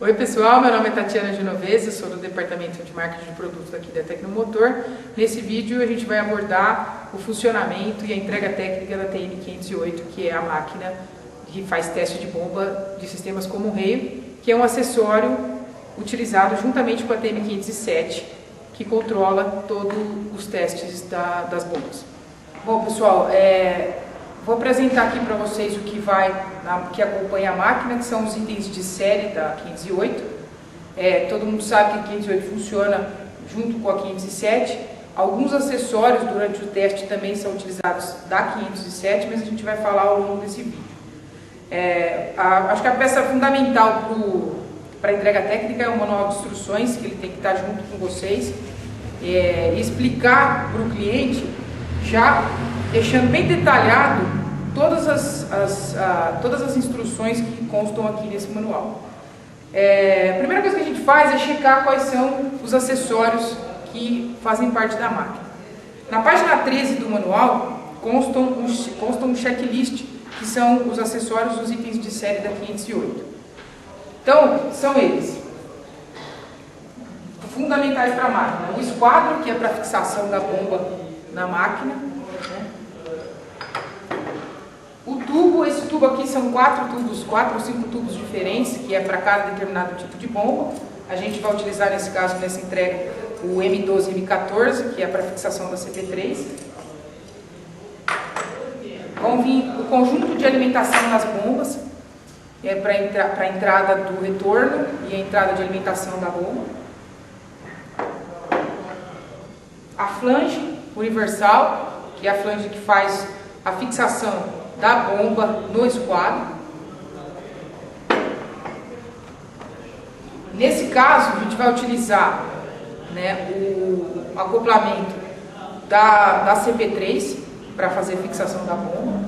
Oi pessoal, meu nome é Tatiana Genovese, eu sou do Departamento de Marketing de Produtos aqui da Tecnomotor. Nesse vídeo a gente vai abordar o funcionamento e a entrega técnica da TM508, que é a máquina que faz teste de bomba de sistemas como Rail, que é um acessório utilizado juntamente com a TM507, que controla todos os testes das bombas. Bom pessoal, vou apresentar aqui para vocês o que acompanha a máquina, que são os itens de série da 508. Todo mundo sabe que a 508 funciona junto com a 507. Alguns acessórios durante o teste também são utilizados da 507, mas a gente vai falar ao longo desse vídeo. Acho que a peça fundamental para a entrega técnica é o manual de instruções, que ele tem que estar junto com vocês, e explicar para o cliente, já deixando bem detalhado todas as instruções que constam aqui nesse manual. A primeira coisa que a gente faz é checar quais são os acessórios que fazem parte da máquina. Na página 13 do manual consta um checklist, que são os acessórios dos itens de série da 508. Então, são eles fundamentais para a máquina: o esquadro, que é para fixação da bomba na máquina, o tubo. Esse tubo aqui são 4 ou 5 tubos diferentes, que é para cada determinado tipo de bomba. A gente vai utilizar nesse caso, nessa entrega, o M12 e M14, que é para fixação da CP3. Vão vir o conjunto de alimentação das bombas, para a entrada do retorno e a entrada de alimentação da bomba. A flange universal, que é a flange que faz a fixação da bomba no esquadro. Nesse caso, a gente vai utilizar o acoplamento da CP3 para fazer a fixação da bomba.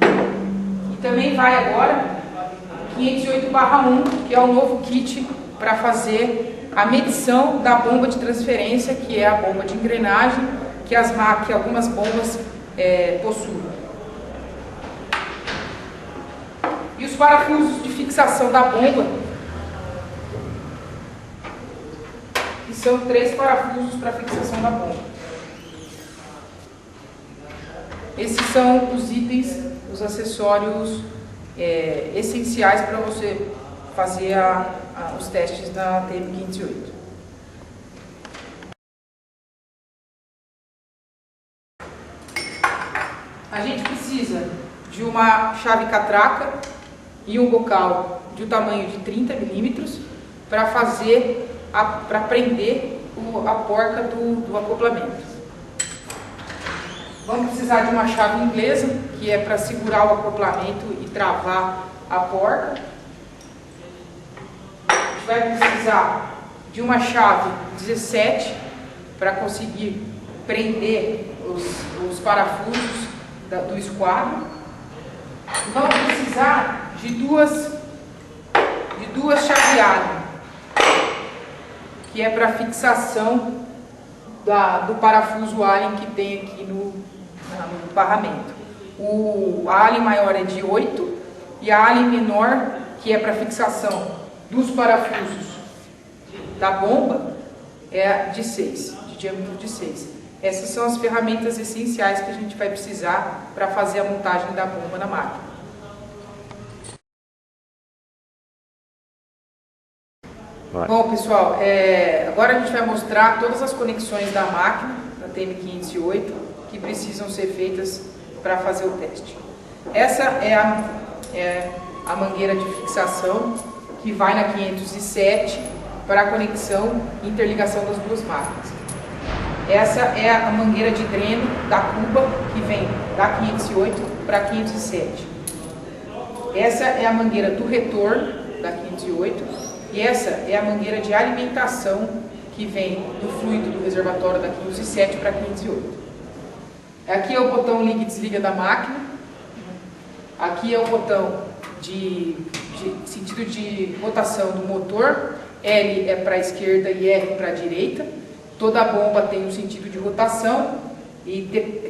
E também vai agora 508/1, que é o novo kit para fazer a medição da bomba de transferência, que é a bomba de engrenagem que algumas bombas possuem. E os parafusos de fixação da bomba, que são 3 parafusos para fixação da bomba. Esses são os itens, os acessórios essenciais para você fazer os testes da TM508. A gente precisa de uma chave catraca e um bocal de um tamanho de 30 milímetros para prender a porca do acoplamento. Vamos precisar de uma chave inglesa, que é para segurar o acoplamento e travar a porca. A gente vai precisar de uma chave 17 para conseguir prender os parafusos do esquadro. Vamos precisar de duas chaveadas, que é para fixação do parafuso Allen que tem aqui no barramento. A Allen maior é de 8 e a Allen menor, que é para fixação dos parafusos da bomba, é de 6, de diâmetro de 6. Essas são as ferramentas essenciais que a gente vai precisar para fazer a montagem da bomba na máquina. Bom pessoal, agora a gente vai mostrar todas as conexões da máquina, da TM508, que precisam ser feitas para fazer o teste. Essa é a mangueira de fixação que vai na 507 para a conexão e interligação das duas máquinas. Essa é a mangueira de dreno da cuba, que vem da 508 para a 507. Essa é a mangueira do retorno da 508. E essa é a mangueira de alimentação, que vem do fluido do reservatório da 507 para a 508. Aqui é o botão liga e desliga da máquina. Aqui é o botão de sentido de rotação do motor. L é para a esquerda e R para a direita. Toda bomba tem um sentido de rotação e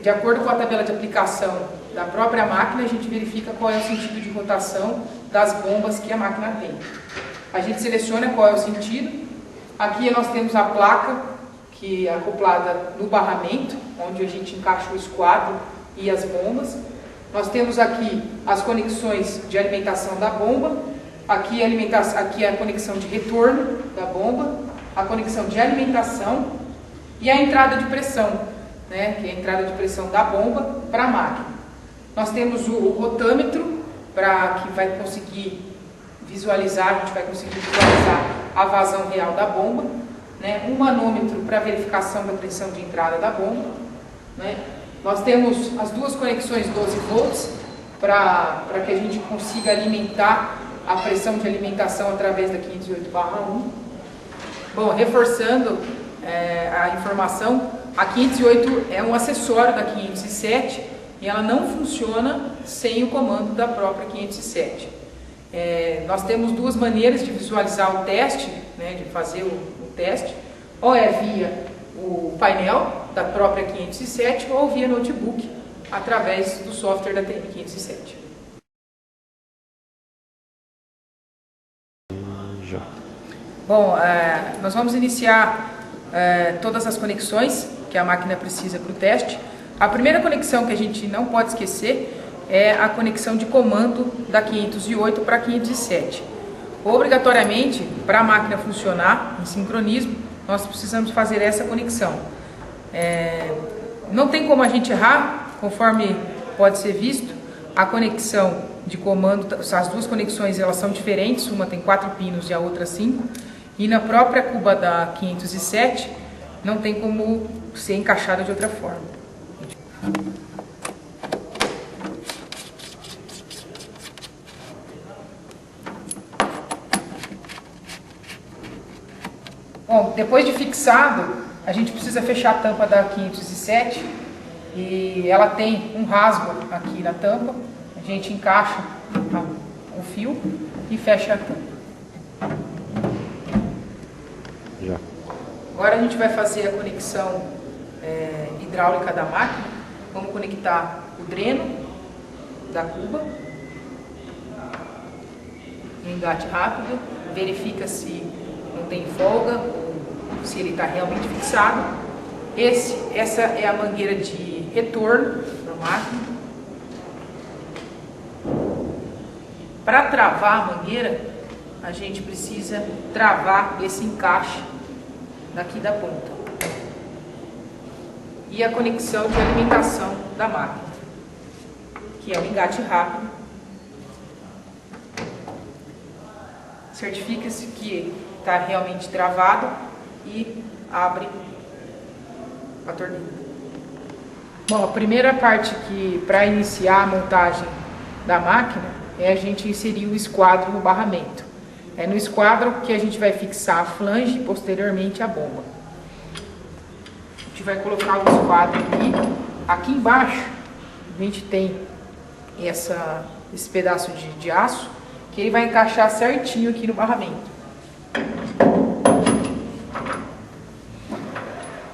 de acordo com a tabela de aplicação da própria máquina, a gente verifica qual é o sentido de rotação das bombas que a máquina tem. A gente seleciona qual é o sentido. Aqui nós temos a placa que é acoplada no barramento, onde a gente encaixa o esquadro e as bombas. Nós temos aqui as conexões de alimentação da bomba, aqui a conexão de retorno da bomba, a conexão de alimentação e a entrada de pressão, né, que é a entrada de pressão da bomba para a máquina. Nós temos o rotâmetro, que vai conseguir visualizar, a gente vai conseguir visualizar a vazão real da bomba, né, um manômetro para verificação da pressão de entrada da bomba, né. Nós temos as duas conexões 12 volts para que a gente consiga alimentar a pressão de alimentação através da 508/1. Bom, reforçando a informação, a 508 é um acessório da 507 e ela não funciona sem o comando da própria 507. Nós temos duas maneiras de visualizar o teste, né, de fazer o teste, ou é via o painel da própria 507 ou via notebook através do software da TN507. Bom, nós vamos iniciar todas as conexões que a máquina precisa para o teste. A primeira conexão que a gente não pode esquecer é a conexão de comando da 508 para a 507. Obrigatoriamente, para a máquina funcionar em sincronismo, nós precisamos fazer essa conexão. Não tem como a gente errar, conforme pode ser visto, a conexão de comando, as duas conexões elas são diferentes, uma tem 4 pinos e a outra 5, e na própria cuba da 507 não tem como ser encaixada de outra forma. Bom, depois de fixado, a gente precisa fechar a tampa da 507 e ela tem um rasgo aqui na tampa. A gente encaixa o fio e fecha a tampa. Já. Agora a gente vai fazer a conexão hidráulica da máquina. Vamos conectar o dreno da cuba. Engate rápido, verifica se não tem folga, se ele está realmente fixado. Essa é a mangueira de retorno da máquina. Para travar a mangueira, a gente precisa travar esse encaixe daqui da ponta. E a conexão de alimentação da máquina, que é o engate rápido. Certifica-se que está realmente travado e abre a torneira. Bom, a primeira parte que para iniciar a montagem da máquina é a gente inserir o esquadro no barramento. É no esquadro que a gente vai fixar a flange e posteriormente a bomba. A gente vai colocar o esquadro aqui. Aqui embaixo a gente tem esse pedaço de aço que ele vai encaixar certinho aqui no barramento.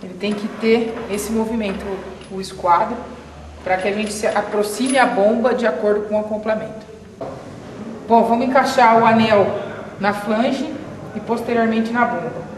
Ele tem que ter esse movimento, o esquadro, para que a gente se aproxime a bomba de acordo com o acoplamento. Bom, vamos encaixar o anel na flange e posteriormente na bomba.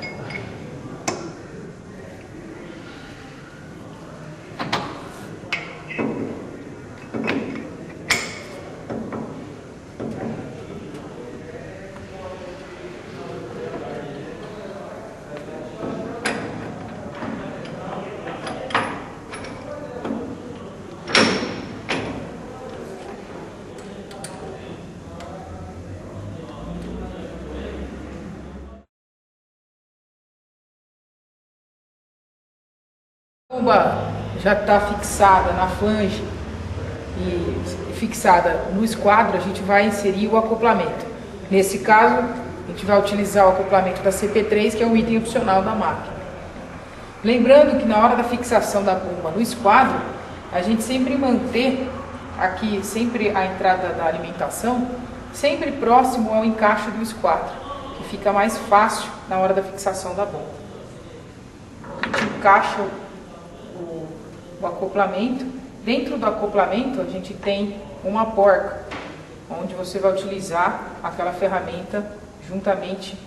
A bomba já está fixada na flange e fixada no esquadro, a gente vai inserir o acoplamento. Nesse caso, a gente vai utilizar o acoplamento da CP3, que é um item opcional da máquina. Lembrando que na hora da fixação da bomba no esquadro, a gente sempre manter aqui sempre a entrada da alimentação, sempre próximo ao encaixe do esquadro, que fica mais fácil na hora da fixação da bomba. A gente encaixa o acoplamento. Dentro do acoplamento a gente tem uma porca, onde você vai utilizar aquela ferramenta juntamente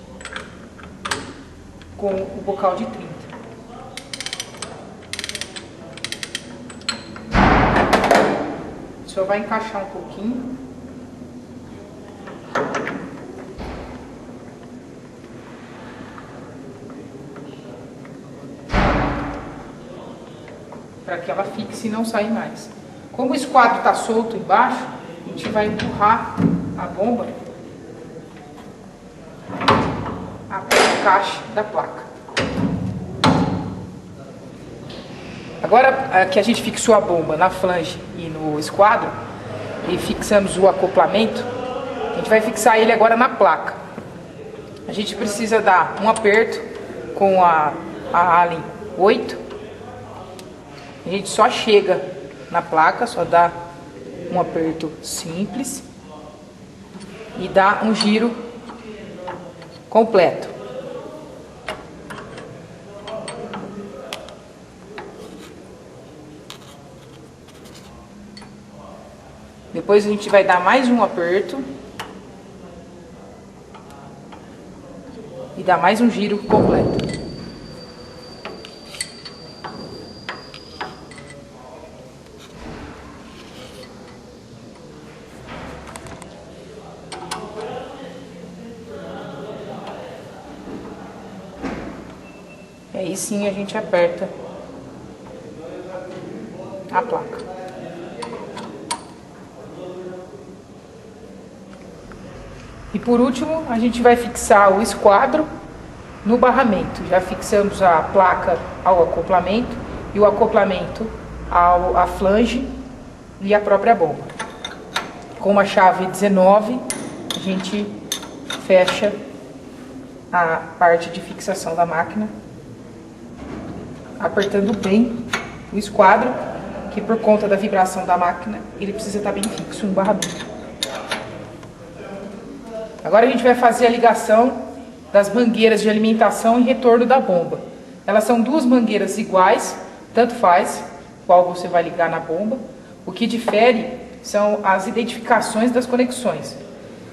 com o bocal de 30. Só vai encaixar um pouquinho. Para que ela fixe e não saia mais. Como o esquadro está solto embaixo, a gente vai empurrar a bomba até o encaixe da placa. Agora que a gente fixou a bomba na flange e no esquadro, e fixamos o acoplamento, a gente vai fixar ele agora na placa. A gente precisa dar um aperto com a Allen 8. A gente só chega na placa, só dá um aperto simples e dá um giro completo. Depois a gente vai dar mais um aperto e dar mais um giro completo. E aí sim a gente aperta a placa. E por último, a gente vai fixar o esquadro no barramento. Já fixamos a placa ao acoplamento e o acoplamento à flange e à própria bomba. Com a chave 19, a gente fecha a parte de fixação da máquina, apertando bem o esquadro, que por conta da vibração da máquina, ele precisa estar bem fixo no barramento. Agora a gente vai fazer a ligação das mangueiras de alimentação e retorno da bomba. Elas são duas mangueiras iguais, tanto faz qual você vai ligar na bomba. O que difere são as identificações das conexões.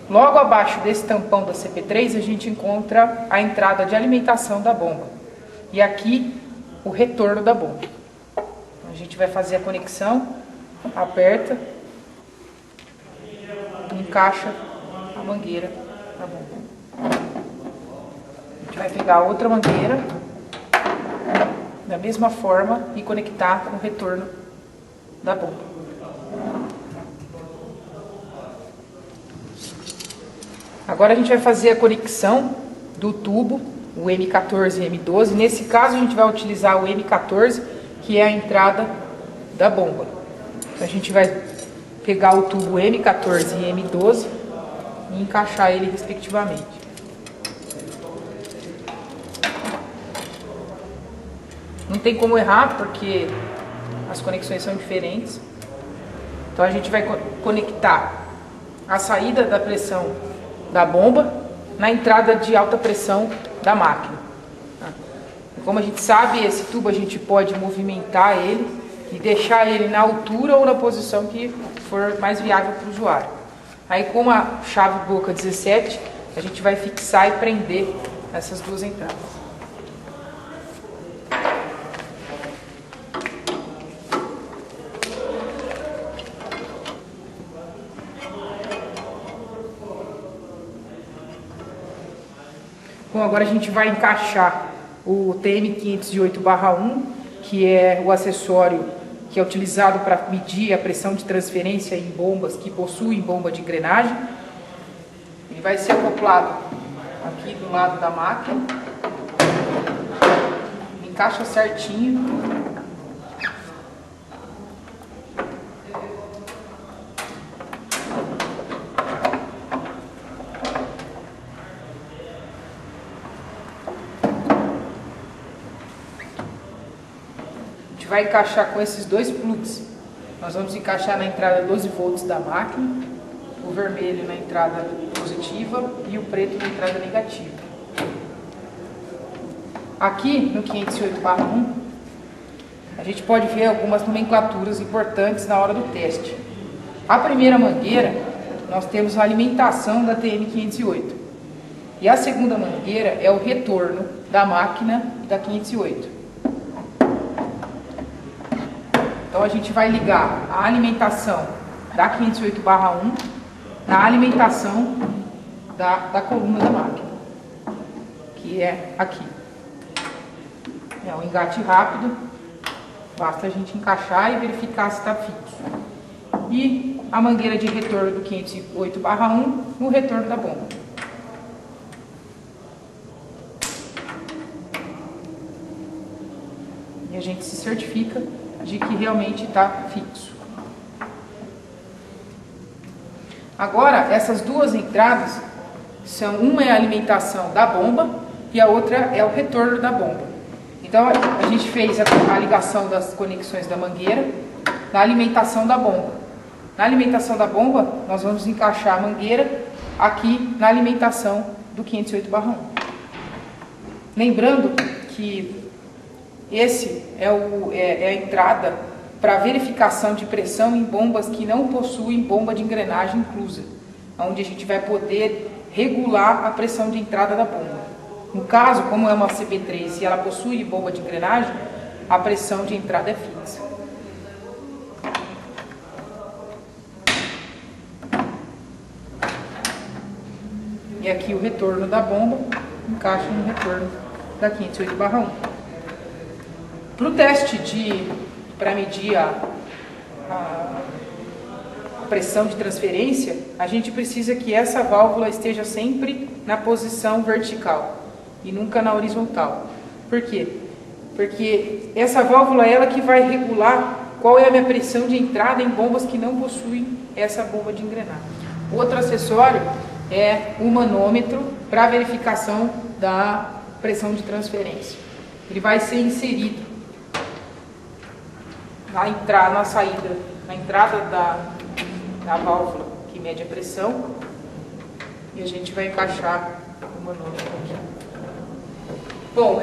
Logo abaixo desse tampão da CP3 a gente encontra a entrada de alimentação da bomba. E aqui o retorno da bomba. A gente vai fazer a conexão, aperta, encaixa a mangueira na bomba. A gente vai pegar outra mangueira da mesma forma e conectar com o retorno da bomba. Agora a gente vai fazer a conexão do tubo, o M14 e M12. Nesse caso a gente vai utilizar o M14, que é a entrada da bomba. Então a gente vai pegar o tubo M14 e M12 e encaixar ele respectivamente. Não tem como errar porque as conexões são diferentes. Então a gente vai conectar a saída da pressão da bomba na entrada de alta pressão da máquina. Como a gente sabe, esse tubo a gente pode movimentar ele e deixar ele na altura ou na posição que for mais viável para o usuário. Aí com a chave boca 17, a gente vai fixar e prender essas duas entradas. Bom, agora a gente vai encaixar o TM508/1, que é o acessório que é utilizado para medir a pressão de transferência em bombas que possuem bomba de engrenagem. Ele vai ser acoplado aqui do lado da máquina. Encaixa certinho. Vai encaixar com esses dois plugs. Nós vamos encaixar na entrada 12 volts da máquina, o vermelho na entrada positiva e o preto na entrada negativa. Aqui no 508/1, a gente pode ver algumas nomenclaturas importantes na hora do teste. A primeira mangueira, nós temos a alimentação da TM508. E a segunda mangueira é o retorno da máquina da 508. Então a gente vai ligar a alimentação da 508/1 na alimentação da coluna da máquina, que é aqui. É um engate rápido, basta a gente encaixar e verificar se está fixo. E a mangueira de retorno do 508/1 no retorno da bomba. E a gente se certifica de que realmente está fixo. Agora, essas duas entradas, uma é a alimentação da bomba e a outra é o retorno da bomba. Então, a gente fez a ligação das conexões da mangueira na alimentação da bomba. Na alimentação da bomba, nós vamos encaixar a mangueira aqui na alimentação do 508/1. Lembrando que esse é a entrada para verificação de pressão em bombas que não possuem bomba de engrenagem inclusa, onde a gente vai poder regular a pressão de entrada da bomba. No caso, como é uma CP3 e ela possui bomba de engrenagem, a pressão de entrada é fixa. E aqui o retorno da bomba encaixa no retorno da 508/1. Para o teste para medir a pressão de transferência, a gente precisa que essa válvula esteja sempre na posição vertical e nunca na horizontal. Por quê? Porque essa válvula é ela que vai regular qual é a minha pressão de entrada em bombas que não possuem essa bomba de engrenagem. Outro acessório é o manômetro para verificação da pressão de transferência. Ele vai ser inserido na entrada da válvula que mede a pressão, e a gente vai encaixar o manômetro aqui. Bom,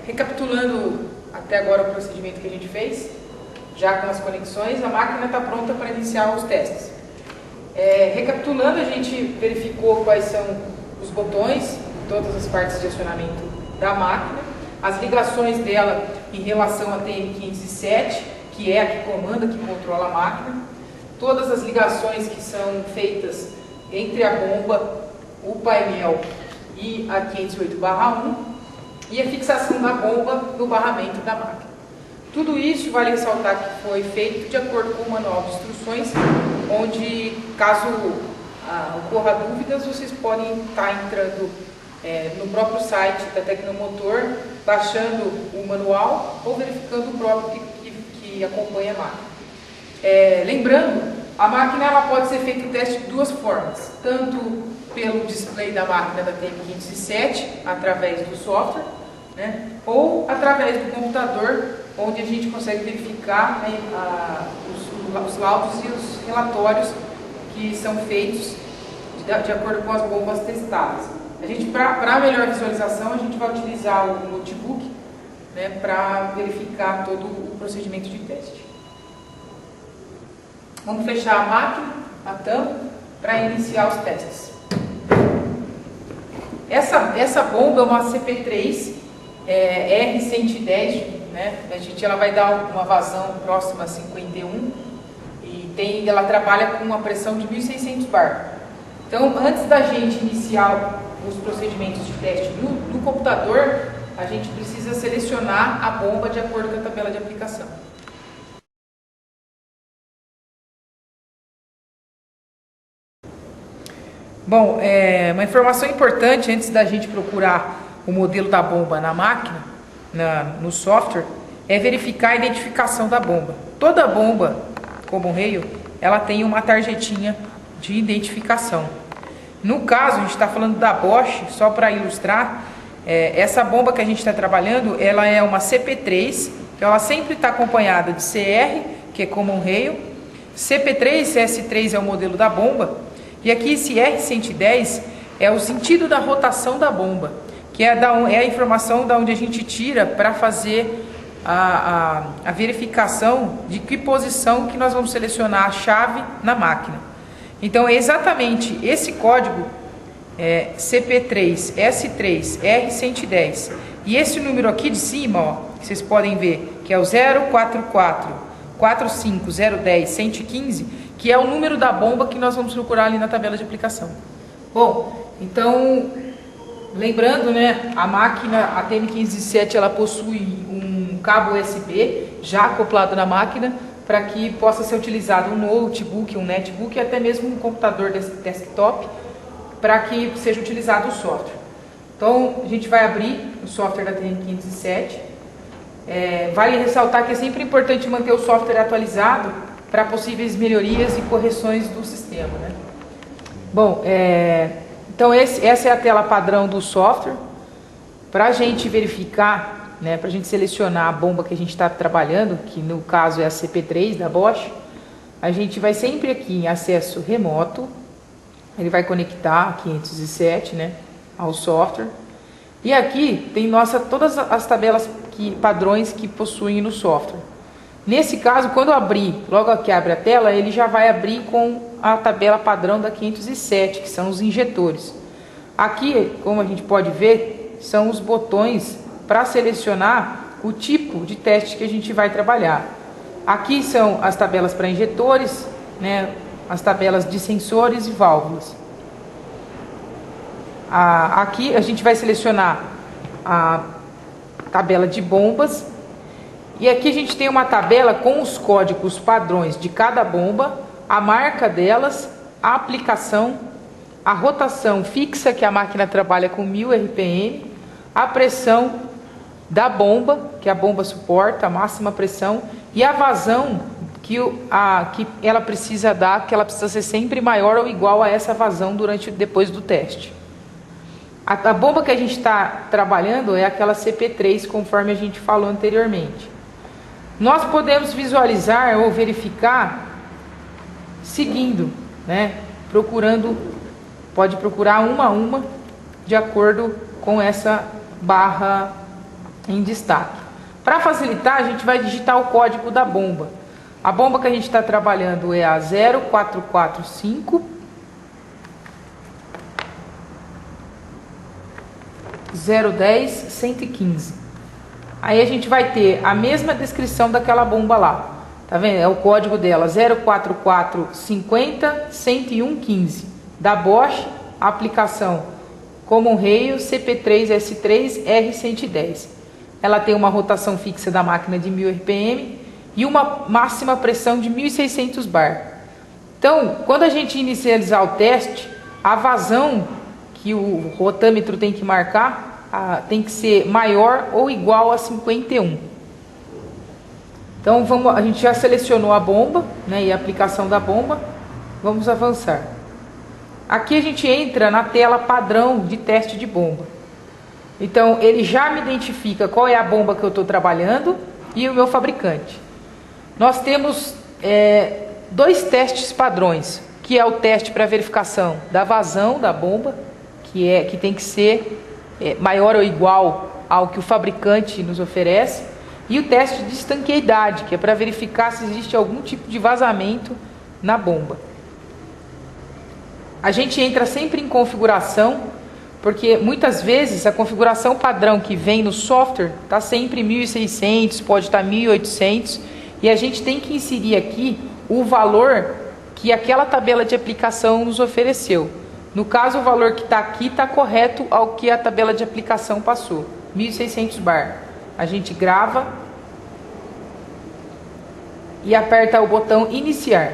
recapitulando até agora o procedimento que a gente fez, já com as conexões, a máquina está pronta para iniciar os testes. Recapitulando, a gente verificou quais são os botões, todas as partes de acionamento da máquina, as ligações dela em relação à TM507, que é a que comanda, que controla a máquina, todas as ligações que são feitas entre a bomba, o painel e a 508/1, e a fixação da bomba no barramento da máquina. Tudo isso vale ressaltar que foi feito de acordo com o manual de instruções, onde, caso ocorra dúvidas, vocês podem estar entrando no próprio site da Tecnomotor, baixando o manual ou verificando o próprio que acompanha a máquina. Lembrando, a máquina ela pode ser feito o teste de duas formas, tanto pelo display da máquina da TM507, através do software, né, ou através do computador, onde a gente consegue verificar os laudos e os relatórios que são feitos de acordo com as bombas testadas. A gente, para melhor visualização, a gente vai utilizar o notebook, né, para verificar todo o procedimento de teste. Vamos fechar a máquina, a tampa, para iniciar os testes. Essa bomba é uma CP3 R110, né? Ela vai dar uma vazão próxima a 51 e ela trabalha com uma pressão de 1.600 bar. Então, antes da gente iniciar os procedimentos de teste no computador, a gente precisa selecionar a bomba de acordo com a tabela de aplicação. Bom, uma informação importante antes da gente procurar o modelo da bomba na máquina, no software, é verificar a identificação da bomba. Toda bomba Common Rail, ela tem uma tarjetinha de identificação. No caso, a gente está falando da Bosch, só para ilustrar, essa bomba que a gente está trabalhando, ela é uma CP3, então ela sempre está acompanhada de CR, que é Common Rail, CP3, CS3 é o modelo da bomba, e aqui esse R110 é o sentido da rotação da bomba, que é a informação da onde a gente tira para fazer a verificação de que posição que nós vamos selecionar a chave na máquina. Então é exatamente esse código CP3, S3, R110. E esse número aqui de cima, ó, que vocês podem ver, que é o 044 45 010 115, que é o número da bomba que nós vamos procurar ali na tabela de aplicação. Bom, então, lembrando, né, a máquina, a TM517, ela possui um cabo USB já acoplado na máquina, para que possa ser utilizado um notebook, um netbook e até mesmo um computador desktop, para que seja utilizado o software. Então, a gente vai abrir o software da TM517. Vale ressaltar que é sempre importante manter o software atualizado para possíveis melhorias e correções do sistema, né? Bom, então essa é a tela padrão do software. Para a gente verificar, né, para a gente selecionar a bomba que a gente está trabalhando, que no caso é a CP3 da Bosch, a gente vai sempre aqui em acesso remoto. Ele vai conectar a 507, né, ao software. E aqui tem todas as tabelas padrões que possuem no software. Nesse caso, quando eu abrir, logo que abre a tela, ele já vai abrir com a tabela padrão da 507, que são os injetores. Aqui, como a gente pode ver, são os botões para selecionar o tipo de teste que a gente vai trabalhar. Aqui são as tabelas para injetores, né, as tabelas de sensores e válvulas. Aqui a gente vai selecionar a tabela de bombas. E aqui a gente tem uma tabela com os códigos padrões de cada bomba, a marca delas, a aplicação, a rotação fixa, que a máquina trabalha com 1000 RPM, a pressão da bomba, que a bomba suporta, a máxima pressão, e a vazão que ela precisa dar, que ela precisa ser sempre maior ou igual a essa vazão depois do teste. A bomba que a gente está trabalhando é aquela CP3, conforme a gente falou anteriormente. Nós podemos visualizar ou verificar seguindo, né? Pode procurar uma a uma, de acordo com essa barra em destaque. Para facilitar, a gente vai digitar o código da bomba. A bomba que a gente está trabalhando é a 0445 010 115. Aí a gente vai ter a mesma descrição daquela bomba lá. Tá vendo? É o código dela, 04450 10115. Da Bosch, a aplicação Common Rail CP3S3 R110. Ela tem uma rotação fixa da máquina de 1000 RPM e uma máxima pressão de 1600 bar. Então, quando a gente inicializar o teste, a vazão que o rotâmetro tem que marcar tem que ser maior ou igual a 51. Então a gente já selecionou a bomba, né, e a aplicação da bomba. Vamos avançar. Aqui a gente entra na tela padrão de teste de bomba. Então ele já me identifica qual é a bomba que eu estou trabalhando e o meu fabricante. Nós temos dois testes padrões, que é o teste para verificação da vazão da bomba, que tem que ser maior ou igual ao que o fabricante nos oferece, e o teste de estanqueidade, que é para verificar se existe algum tipo de vazamento na bomba. A gente entra sempre em configuração, porque muitas vezes a configuração padrão que vem no software está sempre 1600, pode estar 1800, e a gente tem que inserir aqui o valor que aquela tabela de aplicação nos ofereceu. No caso, o valor que está aqui está correto ao que a tabela de aplicação passou, 1600 bar. A gente grava e aperta o botão iniciar.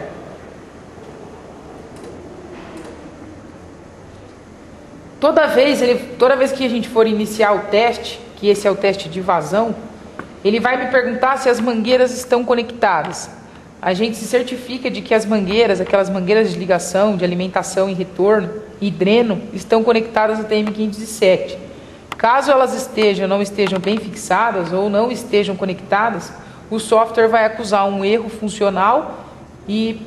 Toda vez que a gente for iniciar o teste, que esse é o teste de vazão, ele vai me perguntar se as mangueiras estão conectadas. A gente se certifica de que as mangueiras, aquelas mangueiras de ligação, de alimentação e retorno e dreno, estão conectadas à TM507. Caso elas não estejam bem fixadas ou não estejam conectadas, o software vai acusar um erro funcional e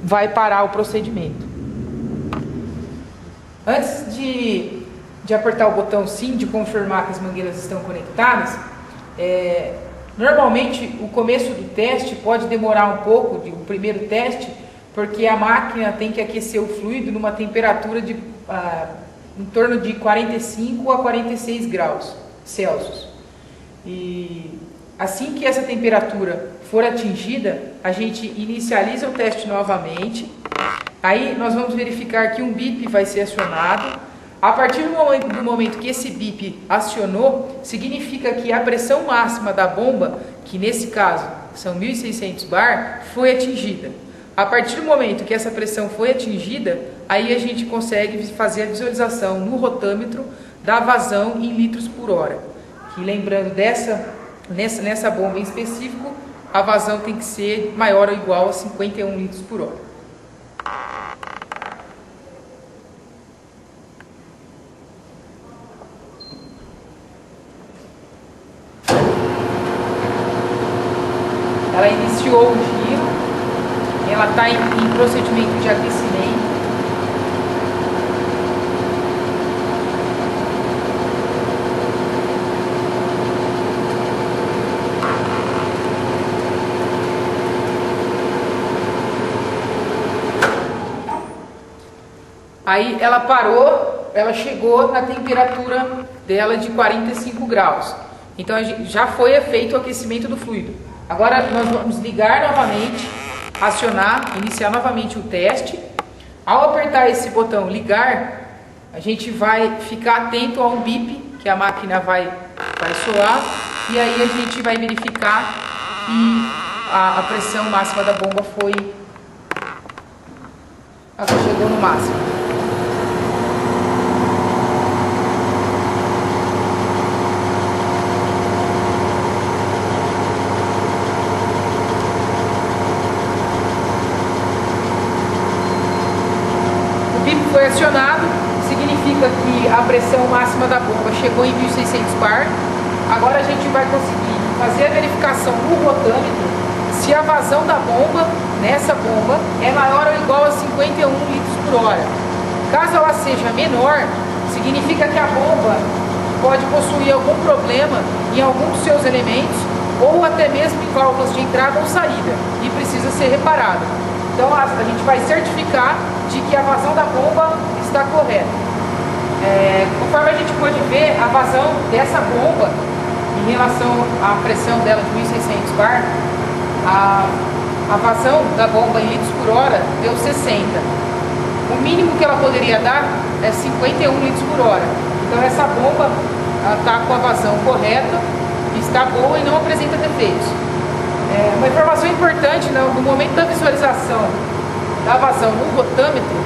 vai parar o procedimento. Antes de apertar o botão sim, de confirmar que as mangueiras estão conectadas, normalmente o começo do teste pode demorar um pouco, o primeiro teste, porque a máquina tem que aquecer o fluido numa temperatura em torno de 45 a 46 graus Celsius. E assim que essa temperatura for atingida, a gente inicializa o teste novamente. Aí nós vamos verificar que um bip vai ser acionado. A partir do momento que esse bip acionou, significa que a pressão máxima da bomba, que nesse caso são 1.600 bar, foi atingida. A partir do momento que essa pressão foi atingida, aí a gente consegue fazer a visualização no rotâmetro da vazão em litros por hora. Que lembrando nessa bomba em específico, a vazão tem que ser maior ou igual a 51 litros por hora. Ela iniciou o giro, ela está em procedimento de aquecimento. Aí ela parou, ela chegou na temperatura dela de 45 graus. Então já foi feito o aquecimento do fluido. Agora nós vamos ligar novamente, acionar, iniciar novamente o teste. Ao apertar esse botão ligar, a gente vai ficar atento ao bip que a máquina vai soar, e aí a gente vai verificar que a pressão máxima da bomba chegou no máximo. Foi acionado, significa que a pressão máxima da bomba chegou em 1.600 bar. Agora a gente vai conseguir fazer a verificação no rotâmetro se a vazão da bomba, nessa bomba, é maior ou igual a 51 litros por hora. Caso ela seja menor, significa que a bomba pode possuir algum problema em algum dos seus elementos, ou até mesmo em válvulas de entrada ou saída, e precisa ser reparada. Então a gente vai certificar de que a vazão da bomba está correta. Conforme a gente pode ver, a vazão dessa bomba, em relação à pressão dela de 1.600 bar, a vazão da bomba em litros por hora deu 60. O mínimo que ela poderia dar é 51 litros por hora. Então essa bomba está com a vazão correta, está boa e não apresenta defeitos. Uma informação importante, no momento da visualização da vazão no rotâmetro,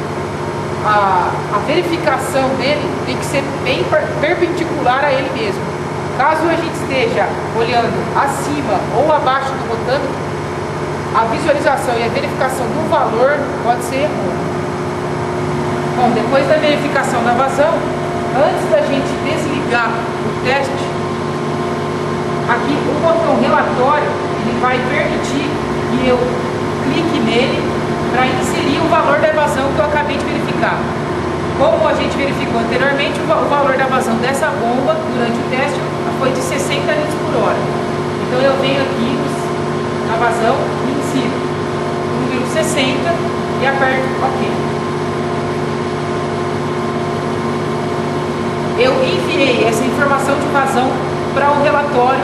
a verificação dele tem que ser bem perpendicular a ele mesmo. Caso a gente esteja olhando acima ou abaixo do rotâmetro, a visualização e a verificação do valor pode ser errada. Bom, depois da verificação da vazão, antes da gente desligar o teste, aqui o botão relatório ele vai permitir que eu clique nele para inserir o valor da vazão que eu acabei de verificar. Como a gente verificou anteriormente, o valor da vazão dessa bomba durante o teste foi de 60 litros por hora. Então eu venho aqui na vazão e insiro o número 60 e aperto OK. Eu enviei essa informação de vazão para o relatório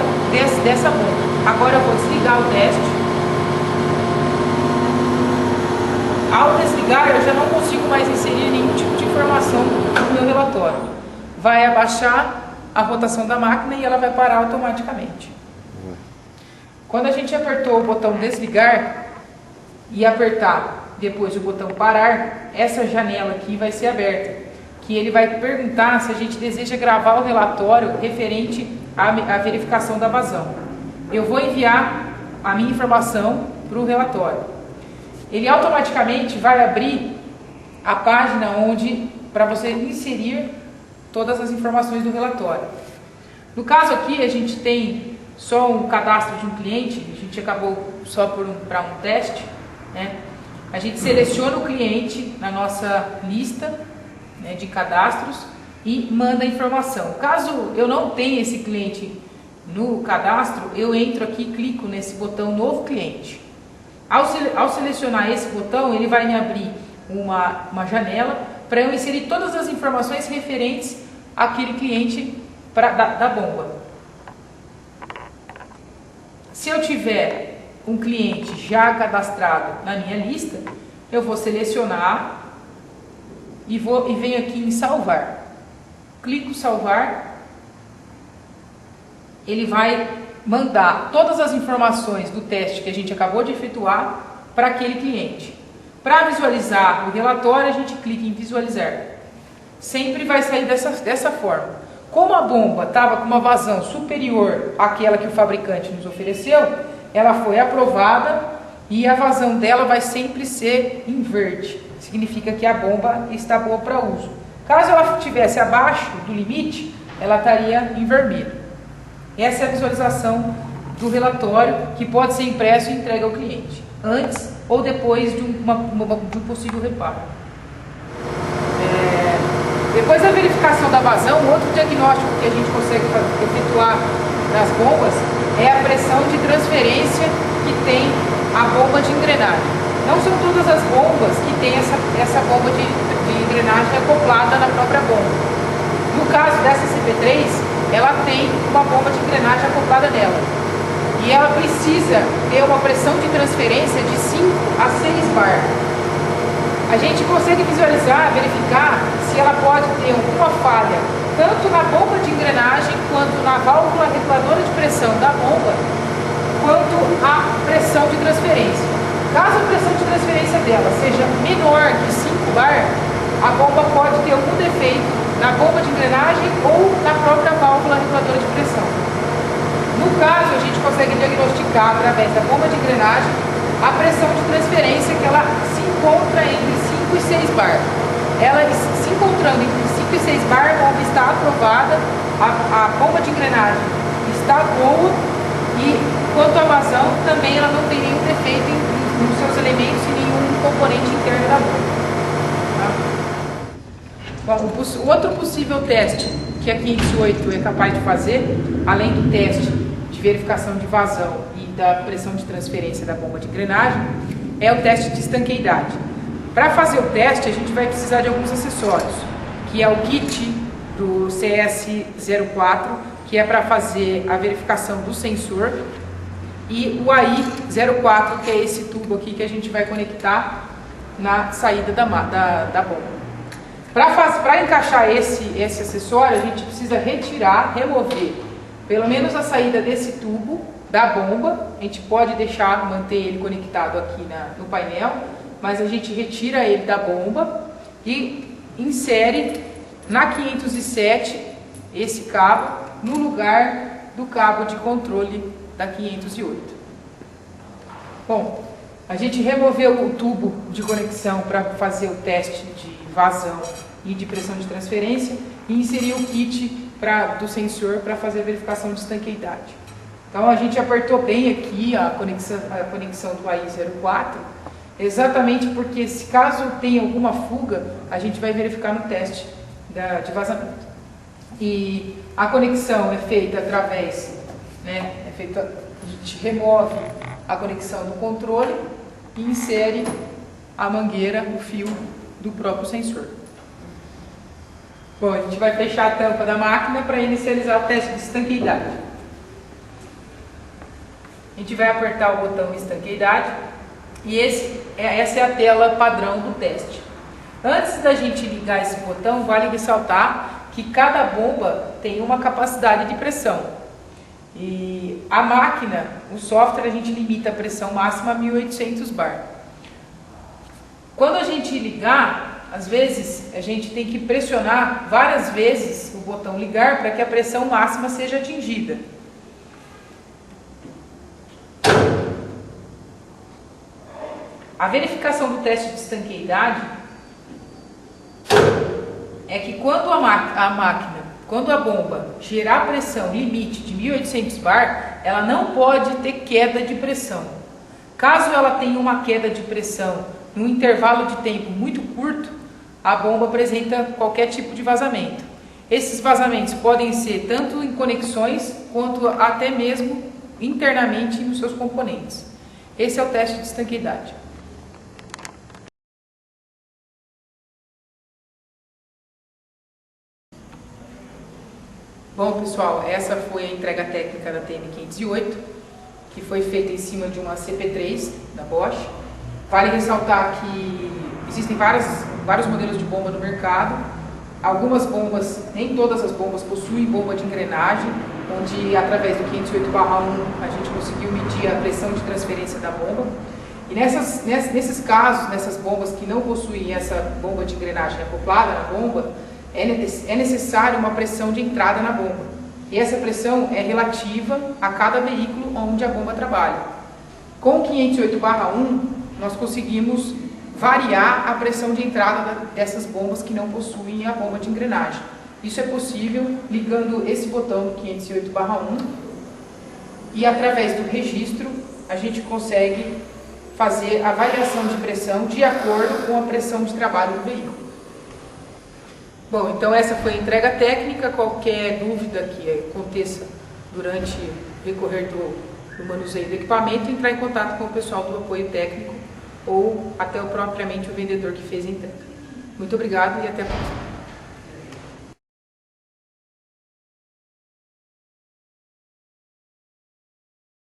dessa bomba. Agora eu vou desligar o teste. Ao desligar, eu já não consigo mais inserir nenhum tipo de informação no meu relatório. Vai abaixar a rotação da máquina e ela vai parar automaticamente. Quando a gente apertou o botão desligar e apertar depois o botão parar, essa janela aqui vai ser aberta, que ele vai perguntar se a gente deseja gravar o relatório referente à verificação da vazão. Eu vou enviar a minha informação para o relatório. Ele automaticamente vai abrir a página para você inserir todas as informações do relatório. No caso aqui, a gente tem só um cadastro de um cliente, a gente acabou só para um teste, né? A gente seleciona o cliente na nossa lista, né, de cadastros e manda a informação. Caso eu não tenha esse cliente no cadastro, eu entro aqui e clico nesse botão Novo Cliente. Ao selecionar esse botão, ele vai me abrir uma janela para eu inserir todas as informações referentes àquele cliente da bomba. Se eu tiver um cliente já cadastrado na minha lista, eu vou selecionar e venho aqui em salvar. Clico salvar, ele vai mandar todas as informações do teste que a gente acabou de efetuar para aquele cliente. Para visualizar o relatório, a gente clica em visualizar. Sempre vai sair dessa forma. Como a bomba estava com uma vazão superior àquela que o fabricante nos ofereceu, ela foi aprovada e a vazão dela vai sempre ser em verde. Significa que a bomba está boa para uso. Caso ela estivesse abaixo do limite, ela estaria em vermelho. Essa é a visualização do relatório que pode ser impresso e entregue ao cliente, antes ou depois de um possível reparo. Depois da verificação da vazão, outro diagnóstico que a gente consegue efetuar nas bombas é a pressão de transferência que tem a bomba de engrenagem. Não são todas as bombas que têm essa bomba de engrenagem acoplada na própria bomba. No caso dessa CP3, ela tem uma bomba de engrenagem acoplada nela. E ela precisa ter uma pressão de transferência de 5 a 6 bar. A gente consegue visualizar, verificar se ela pode ter alguma falha, tanto na bomba de engrenagem, quanto na válvula reguladora de pressão da bomba, quanto a pressão de transferência. Caso a pressão de transferência dela seja menor que 5 bar, a bomba pode ter algum defeito na bomba de engrenagem ou na própria válvula reguladora de pressão. No caso, a gente consegue diagnosticar através da bomba de engrenagem a pressão de transferência, que ela se encontra entre 5 e 6 bar. Ela se encontrando entre 5 e 6 bar, a bomba está aprovada, a bomba de engrenagem está boa e quanto à vazão, também ela não tem nenhum defeito nos seus elementos e nenhum componente interno da bomba. Tá? Bom, o outro possível teste que a 508 é capaz de fazer, além do teste de verificação de vazão e da pressão de transferência da bomba de engrenagem, é o teste de estanqueidade. Para fazer o teste, a gente vai precisar de alguns acessórios, que é o kit do CS04, que é para fazer a verificação do sensor, e o AI04, que é esse tubo aqui que a gente vai conectar na saída da bomba. Para encaixar esse acessório, a gente precisa remover pelo menos a saída desse tubo da bomba. A gente pode manter ele conectado aqui no painel, mas a gente retira ele da bomba e insere na 507 esse cabo no lugar do cabo de controle da 508. Bom, a gente removeu o tubo de conexão para fazer o teste de vazão e de pressão de transferência e inseriu o kit do sensor para fazer a verificação de estanqueidade. Então a gente apertou bem aqui a conexão do AI04, exatamente porque se caso tenha alguma fuga, a gente vai verificar no teste de vazamento. E a conexão é feita através, a gente remove a conexão do controle e insere a mangueira, o fio do próprio sensor. Bom, a gente vai fechar a tampa da máquina para inicializar o teste de estanqueidade. A gente vai apertar o botão estanqueidade e essa é a tela padrão do teste. Antes da gente ligar esse botão, vale ressaltar que cada bomba tem uma capacidade de pressão. E a máquina, o software, a gente limita a pressão máxima a 1800 bar. Quando a gente ligar, às vezes a gente tem que pressionar várias vezes o botão ligar para que a pressão máxima seja atingida. A verificação do teste de estanqueidade é que quando quando a bomba gerar pressão limite de 1800 bar, ela não pode ter queda de pressão. Caso ela tenha uma queda de pressão num intervalo de tempo muito curto, a bomba apresenta qualquer tipo de vazamento. Esses vazamentos podem ser tanto em conexões, quanto até mesmo internamente nos seus componentes. Esse é o teste de estanqueidade. Bom, pessoal, essa foi a entrega técnica da TN508, que foi feita em cima de uma CP3 da Bosch. Vale ressaltar que existem vários modelos de bomba no mercado. Algumas bombas, nem todas as bombas possuem bomba de engrenagem, onde através do 508/1 a gente conseguiu medir a pressão de transferência da bomba. E nesses casos, nessas bombas que não possuem essa bomba de engrenagem acoplada na bomba, é necessário uma pressão de entrada na bomba. E essa pressão é relativa a cada veículo onde a bomba trabalha. Com o 508/1, nós conseguimos variar a pressão de entrada dessas bombas que não possuem a bomba de engrenagem. Isso é possível ligando esse botão do 508/1 e através do registro a gente consegue fazer a variação de pressão de acordo com a pressão de trabalho do veículo. Bom, então essa foi a entrega técnica. Qualquer dúvida que aconteça durante o decorrer do manuseio do equipamento, entrar em contato com o pessoal do apoio técnico ou até propriamente o vendedor que fez a entrega. Muito obrigado e até a próxima.